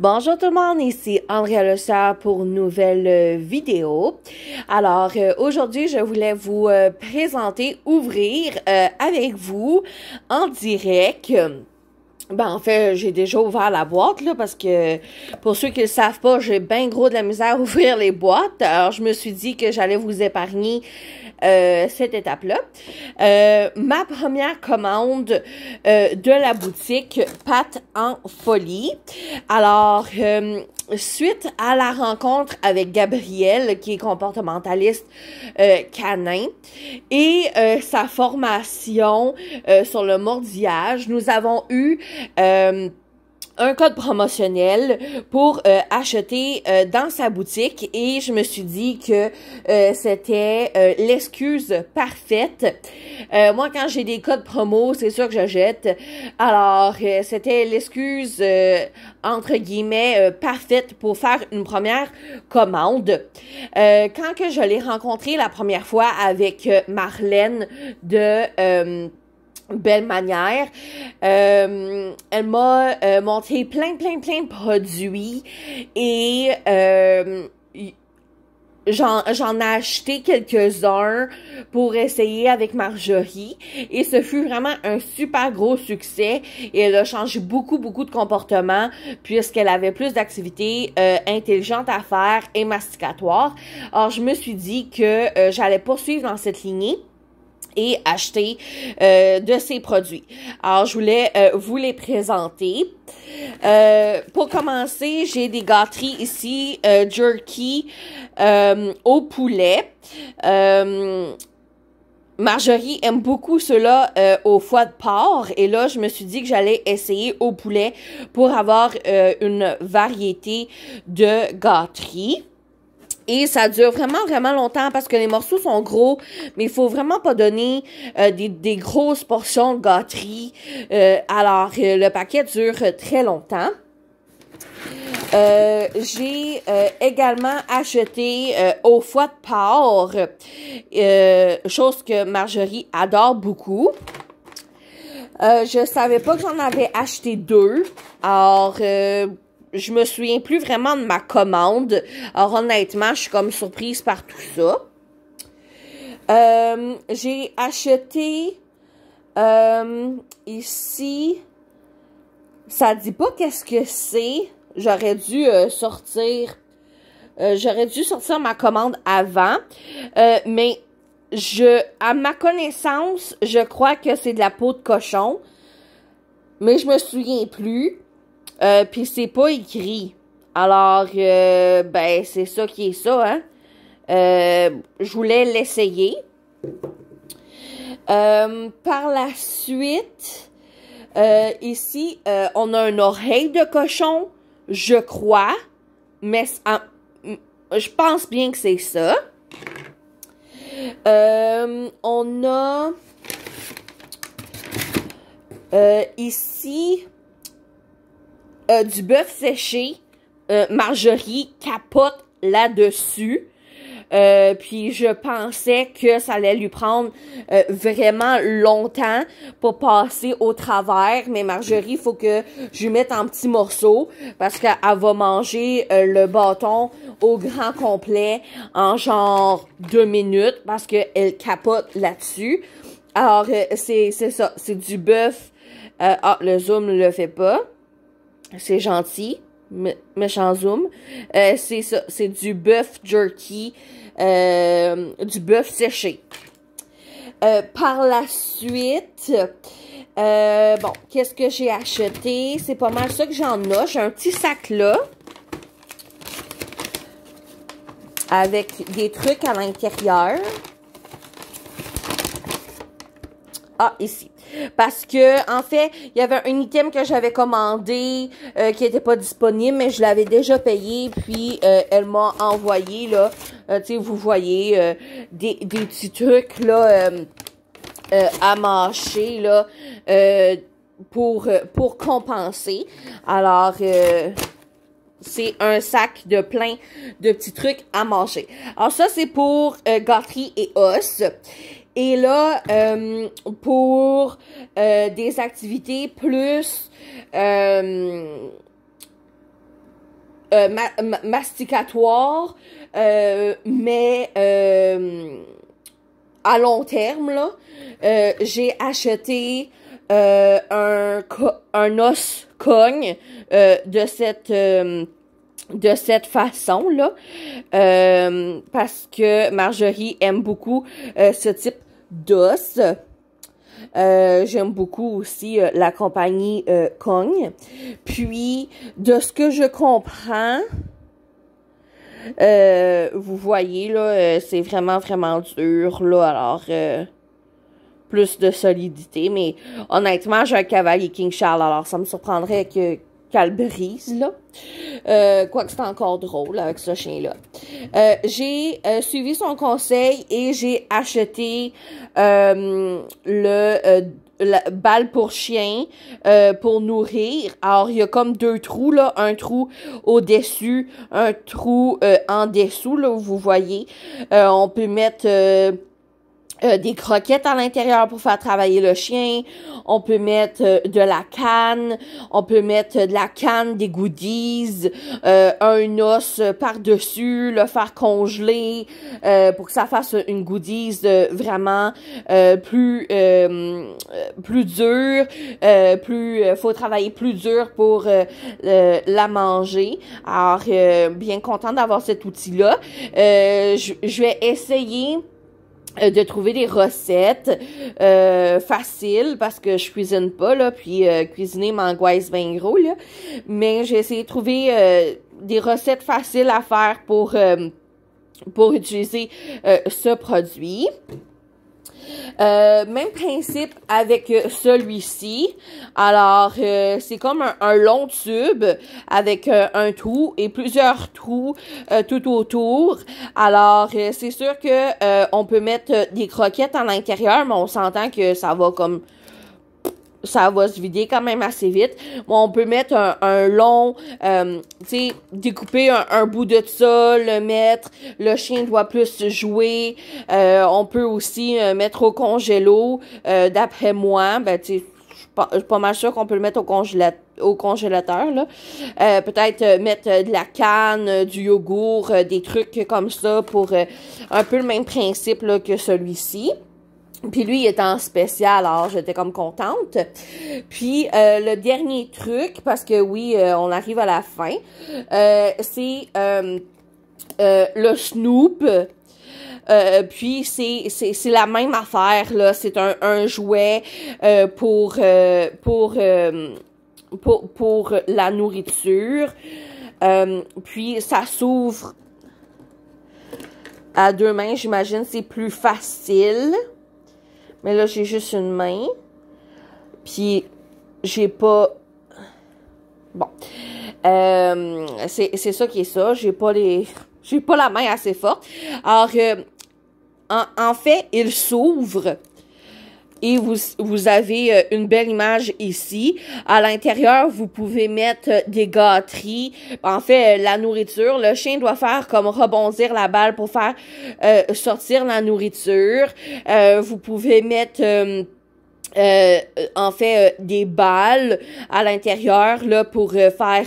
Bonjour tout le monde, ici Andrea Lessard pour une nouvelle vidéo. Alors aujourd'hui, je voulais vous présenter, ouvrir avec vous en direct. En fait, j'ai déjà ouvert la boîte, là, parce que, pour ceux qui ne le savent pas, j'ai bien gros de la misère à ouvrir les boîtes. Alors, je me suis dit que j'allais vous épargner cette étape-là. Ma première commande de la boutique Pâtes en folie. Alors, suite à la rencontre avec Gabriel, qui est comportementaliste canin, et sa formation sur le mordillage, nous avons eu un code promotionnel pour acheter dans sa boutique et je me suis dit que c'était l'excuse parfaite. Moi, quand j'ai des codes promo, c'est sûr que je jette. Alors, c'était l'excuse entre guillemets parfaite pour faire une première commande. Quand que je l'ai rencontré la première fois avec Marlène de Belle Manière. Elle m'a montré plein de produits et j'en ai acheté quelques-uns pour essayer avec Marjorie et ce fut vraiment un super gros succès et elle a changé beaucoup de comportements puisqu'elle avait plus d'activités intelligentes à faire et masticatoires. Alors je me suis dit que j'allais poursuivre dans cette lignée et acheter de ces produits. Alors, je voulais vous les présenter. Pour commencer, j'ai des gâteries ici, jerky au poulet. Marjorie aime beaucoup ceux-là au foie de porc et là, je me suis dit que j'allais essayer au poulet pour avoir une variété de gâteries. Et ça dure vraiment longtemps parce que les morceaux sont gros, mais il faut vraiment pas donner des grosses portions de gâterie. Alors, le paquet dure très longtemps. J'ai également acheté au foie de porc, chose que Marjorie adore beaucoup. Je savais pas que j'en avais acheté deux. Alors, je me souviens plus vraiment de ma commande. Alors, honnêtement, je suis comme surprise par tout ça. J'ai acheté ici, ça dit pas qu'est-ce que c'est. J'aurais dû sortir ma commande avant. Mais à ma connaissance, je crois que c'est de la peau de cochon. Mais je me souviens plus. Puis c'est pas écrit. Alors, c'est ça qui est ça, hein. Je voulais l'essayer. Par la suite, ici, on a une oreille de cochon, je crois. Mais je pense bien que c'est ça. On a ici du bœuf séché. Marjorie capote là-dessus. Puis je pensais que ça allait lui prendre vraiment longtemps pour passer au travers. Mais Marjorie, il faut que je lui mette en petits morceaux parce qu'elle va manger le bâton au grand complet en genre 2 minutes parce qu'elle capote là-dessus. Alors, c'est ça. C'est du bœuf. Le zoom ne le fait pas. C'est gentil. Méchant zoom. C'est ça. C'est du bœuf jerky. Du bœuf séché. Par la suite, qu'est-ce que j'ai acheté? C'est pas mal ça que j'en ai. J'ai un petit sac là. Avec des trucs à l'intérieur. Ah, ici. Parce que, en fait, il y avait un item que j'avais commandé qui était pas disponible, mais je l'avais déjà payé, puis elle m'a envoyé, là, tu sais, vous voyez, des petits trucs, là, à mâcher, là, pour compenser. Alors, c'est un sac de plein de petits trucs à manger. Alors ça, c'est pour gâterie et os. Et là, pour des activités plus masticatoire, mais à long terme, là, j'ai acheté un os cogne de cette façon-là, parce que Marjorie aime beaucoup ce type d'os. J'aime beaucoup aussi la compagnie Cogne. Puis, de ce que je comprends, vous voyez, là, c'est vraiment, vraiment dur, là, alors, plus de solidité, mais honnêtement, j'ai un cavalier King Charles, alors ça me surprendrait qu'elle brise, là. Quoique c'est encore drôle avec ce chien-là. J'ai suivi son conseil et j'ai acheté la balle pour chien pour nourrir. Alors, il y a comme deux trous, là. Un trou au-dessus, un trou en dessous, là, où vous voyez. On peut mettre des croquettes à l'intérieur pour faire travailler le chien. On peut mettre de la canne. On peut mettre de la canne, des goodies, un os par-dessus, le faire congeler pour que ça fasse une goodies vraiment plus dur. Faut travailler plus dur pour la manger. Alors, bien content d'avoir cet outil-là. Je vais essayer de trouver des recettes faciles parce que je cuisine pas, là, puis cuisiner m'angoisse bien gros, là. Mais j'ai essayé de trouver des recettes faciles à faire pour utiliser ce produit. Même principe avec celui-ci. Alors, c'est comme un long tube avec un trou et plusieurs trous tout autour. Alors, c'est sûr que on peut mettre des croquettes à l'intérieur, mais on s'entend que ça va se vider quand même assez vite. Bon, on peut mettre un long, tu sais, découper un bout de ça, le mettre. Le chien doit plus jouer. On peut aussi mettre au congélo. D'après moi, ben, tu sais, je suis pas mal sûre qu'on peut le mettre au congélateur, là. Peut-être mettre de la canne, du yogourt, des trucs comme ça pour un peu le même principe là, que celui-ci. Puis lui, il est en spécial, alors j'étais comme contente. Puis le dernier truc, parce que oui, on arrive à la fin, c'est le Snoop. Puis c'est la même affaire, là. C'est un jouet pour la nourriture. Puis ça s'ouvre à deux mains, j'imagine, c'est plus facile. Mais là, j'ai juste une main. Puis, j'ai pas... Bon. C'est ça qui est ça. J'ai pas la main assez forte. Alors, en fait, il s'ouvre. Et vous avez une belle image ici. À l'intérieur, vous pouvez mettre des gâteries. En fait, la nourriture. Le chien doit faire comme rebondir la balle pour faire sortir la nourriture. Vous pouvez mettre... en fait des balles à l'intérieur là pour faire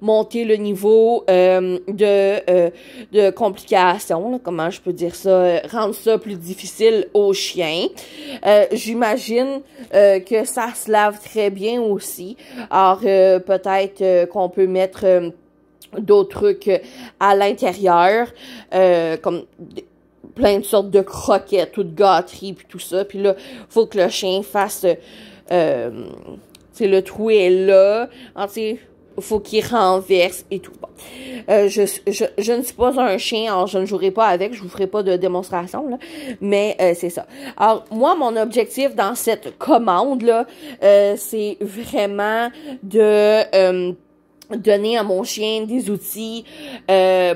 monter le niveau de complications là, comment je peux dire ça, rendre ça plus difficile aux chiens. J'imagine que ça se lave très bien aussi. Alors peut-être qu'on peut mettre d'autres trucs à l'intérieur comme plein de sortes de croquettes ou de gâteries puis tout ça. Puis là, faut que le chien fasse... le trou est là. Faut qu'il renverse et tout. Bon. Je ne suis pas un chien, alors je ne jouerai pas avec. Je vous ferai pas de démonstration, là. Mais c'est ça. Alors, moi, mon objectif dans cette commande-là, c'est vraiment de... donner à mon chien des outils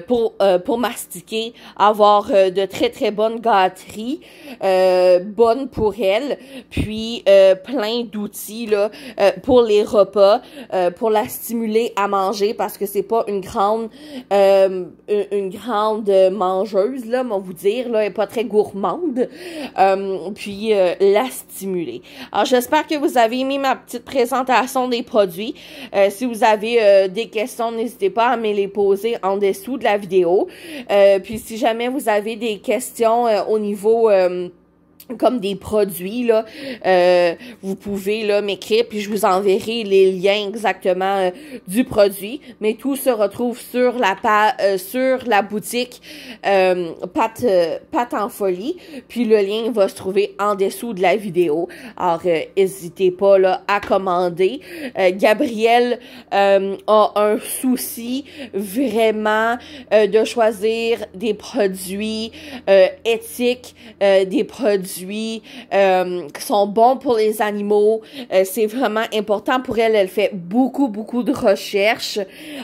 pour mastiquer, avoir de très très bonnes gâteries, bonnes pour elle, puis plein d'outils là pour les repas, pour la stimuler à manger parce que c'est pas une grande mangeuse là, on va vous dire là, elle est pas très gourmande, puis la stimuler. Alors j'espère que vous avez aimé ma petite présentation des produits. Si vous avez des questions, n'hésitez pas à me les poser en dessous de la vidéo. Puis si jamais vous avez des questions au niveau comme des produits, là, vous pouvez là m'écrire, puis je vous enverrai les liens exactement du produit. Mais tout se retrouve sur la boutique Pâte en folie. Puis le lien va se trouver en dessous de la vidéo. Alors, n'hésitez pas là à commander. Gabrielle a un souci vraiment de choisir des produits éthiques, des produits qui sont bons pour les animaux. C'est vraiment important pour elle. Elle fait beaucoup de recherches.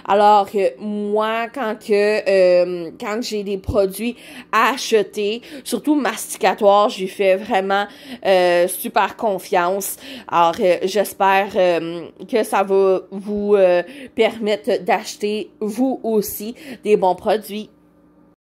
Alors moi, quand j'ai des produits à acheter, surtout masticatoires, j'y fais vraiment super confiance. Alors j'espère que ça va vous permettre d'acheter vous aussi des bons produits.